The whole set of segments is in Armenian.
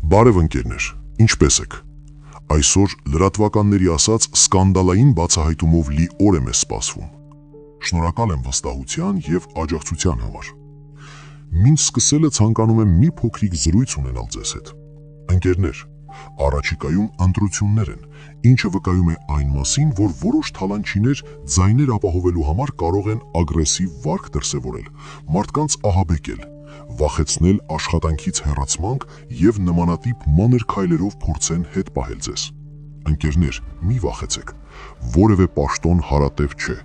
Բարև ընկերներ, ինչպե՞ս եք։ Այսօր լրատվականների ասած սկանդալային բացահայտումով լի օր է մեզ սպասվում։ Շնորհակալ եմ վստահության եւ աջակցության համար։ Մինչ սկսելը ցանկանում եմ մի փոքրիկ զրույց ունենալ ձեզ հետ։ Ընկերներ, առաջիկայում ընտրություններ են, ինչը վկայում է այն մասին, որ որոշ թալանչիներ ձայներ ապահովելու համար կարող են ագրեսիվ վարք դրսևորել, մարդկանց ահաբեկել, վախեցնել աշխատանքից հեռացմանք եւ նմանատիպ մանր քայլերով փորձեն հետ պահել ձեզ։ Ընկերներ, մի վախեցեք, որևէ պաշտոն հարատև չէ։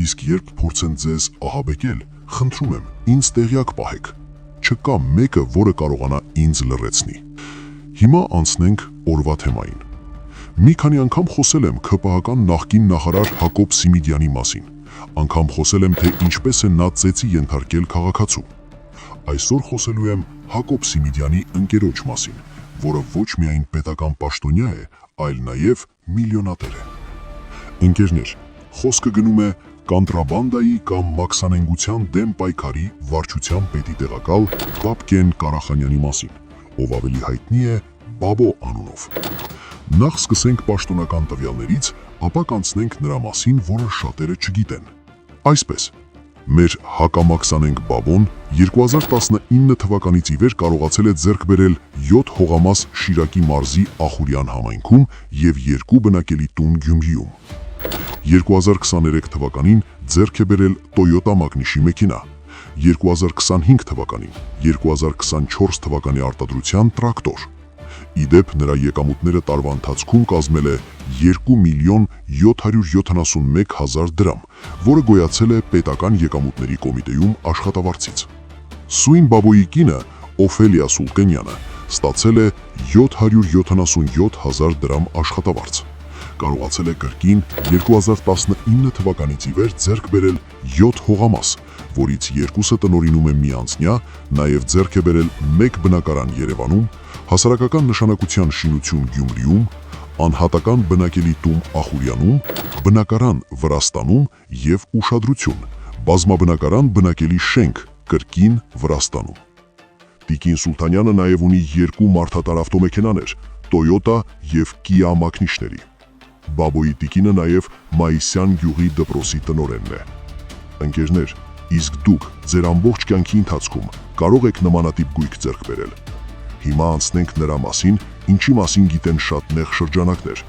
Իսկ երբ փորձեն ձեզ ահաբեկել, խնդրում եմ, ինձ տեղյակ պահեք։ Չկա մեկը, որը կարողանա ինձ լռեցնի։ Հիմա անցնենք օրվա թեմային։ Մի քանի անգամ խոսել եմ ՔՊՀ-ական նախկին նախարար Հակոբ Սիմիդյանի մասին։ Անգամ խոսել եմ, թե ինչպես է նա ծեծի ենթարկել քաղաքացու։ Այսօր խոսելու եմ Հակոբ Սիմիդյանի ընկերոջ մասին, որը ոչ միայն պետական պաշտոնյա է, այլ նաև միլիոնատեր է։ Ընկերներ, խոսքը գնում է կոնտրաբանդայի կամ մաքսանենգության դեմ պայքարի վարչության պետի տեղակալ Բաբկեն Կարախանյանի մասին, ով ավելի հայտնի է Բաբո անունով։ Նախ սկսենք պաշտոնական տվյալներից, ապա կանցնենք նրա մասին, որը շատերը չգիտեն։ Այսպես, մեր հակամաքսանենգ Բաբոն 2019 թվականից ի վեր կարողացել է ձեռք բերել 7 հողամաս Շիրակի մարզի Ախուրյան համայնքում եւ 2 բնակելի տուն Գյումրիում։ 2023 թվականին ձեռք է բերել Toyota Magnishի մեքենա, 2025 թվականին 2024 թվականի արտադրության տրակտոր։ Իդեպ նրա եկամուտները տարվա ընթացքում կազմել է 2 միլիոն 771 հազար դրամ, որը գոյացել է պետական եկամուտների կոմիտեում աշխատավարձից։ Սույն Բաբոյի կինը Օֆելիա Սուլկենյանը ստացել է 777 հազար դրամ աշխատավարձ։ Կարողացել է կրկին 2019 թվականից ի վեր ձեռք բերել 7 հողամաս, որից 2-ը տնօրինում է մի անձնյա, նաև ձեռք է բերել 1 բնակարան Երևանում, հասարակական նշանակության շինություն Գյումրիում, անհատական բնակելի տուն Ախուրյանում, բնակարան Վրաստանում եւ ուշադրություն, բազմաբնակարան բնակելի շենք կրկին Վրաստանում։ Տիկին Սուլթանյանը նաև ունի 2 մարդատար ավտոմեքենաներ, Toyota եւ Kia Magnishների։ Բաբոյի տիկինը նաև Մայիսյան գյուղի դպրոցի տնօրենն է։ Ընկերներ, իսկ դուք ձեր ամբողջ կյանքի ընթացքում կարող եք նմանատիպ գույք ձեռք բերել։ Հիմա անցնենք նրա մասին, ինչի մասին գիտեն շատ նեղ շրջանակներ։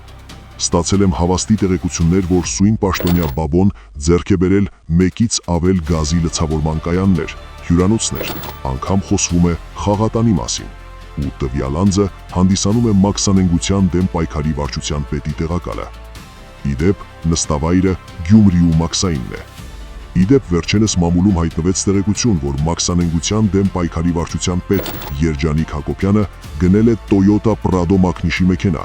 Ստացել եմ հավաստի տեղեկություններ, որ սույն պաշտոնյա Բաբոն ձեռք է բերել 1-ից ավել գազի լցավորման կայաններ, հյուրանոցներ, անգամ խոսվում է խաղատանի մասին։ Ու տվյալ անձը հանդիսանում է մաքսանենգության դեմ պայքարի վարչության պետի տեղակալը։ Իդեպ նստավայրը Գյումրիու մաքսայինն է։ Իդեպ վերջերս մամուլում հայտնվեց տեղեկություն, որ մաքսանենգության դեմ պայքարի վարչության պետ Երջանիկ Հակոբյանը գնել է Toyota Prado Magnishի մեքենա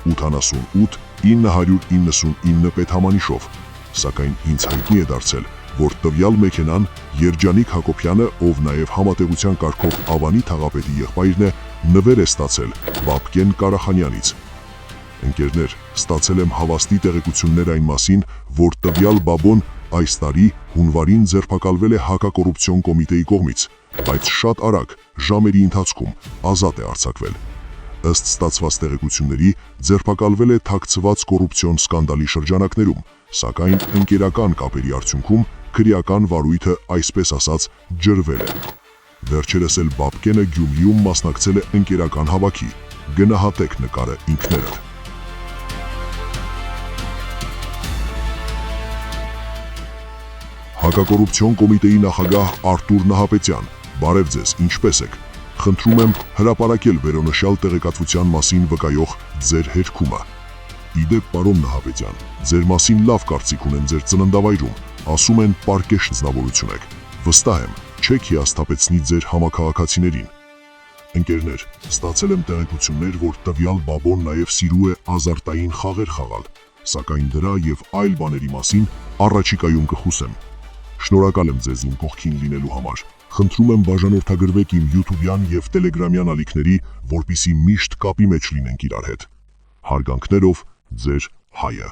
88 999 պետհամանիշով, սակայն ինձ հայտնի է դարձել, որ տվյալ մեքենան Երջանիկ Հակոբյանը, ով նաև համատեղության կարգով Ավանի թաղապետի եղբայրն է, նվեր է ստացել Բաբկեն Կարախանյանից։ Ընկերներ, ստացել եմ հավաստի տեղեկություններ այն մասին, որ տվյալ Բաբոն այս տարի հունվարին ձերբակալվել է հակակոռուպցիոն կոմիտեի կողմից, բայց շատ արագ, ժամերի ընթացքում ազատ է արձակվել։ Ըստ ստացված տեղեկությունների, ձերբակալվել է թաքցված կոռուպցիոն սկանդալի շրջանակներում, սակայն ընկերական կապերի արդյունքում քրեական վարույթը այսպես ասած ջրվել է։ Վերջերս էլ Բաբկենը Գյումրիում մասնակցել է ընկերական հավաքի։ Գնահատեք նկարը ինքներդ։ Հակակոռուպցիոն կոմիտեի նախագահ Արտուր Նահապետյան, բարև ձեզ, ինչպե՞ս եք։ Խնդրում եմ հրապարակել վերոնշյալ տեղեկատվության մասին վկայող ձեր հերքումը։ Իդեպ, պարոն Նահապետյան, ձեր մասին լավ կարծիք ունեն ձեր ծննդավայրում, ասում են պարկեշտ ինձնավորություն եք։ Վստահ եմ, չեք հիասթափեցնի ձեր համակարգացիներին։ Ընկերներ, ստացել եմ տեղեկություններ, որ տվյալ Բաբոն նաև սիրում է ազարտային խաղեր խաղալ, սակայն դրա եւ այլ բաների մասին առաջիկայում կխոսեմ։ Շնորհակալ եմ ձեզ իմ կողքին լինելու համար։ Խնդրում եմ բաժանորդագրվեք իմ YouTube-յան եւ Telegram-յան ալիքների, որպիսի միշտ կապի մեջ լինենք իրար հետ։ Հարգանքներով, ձեր Հայը։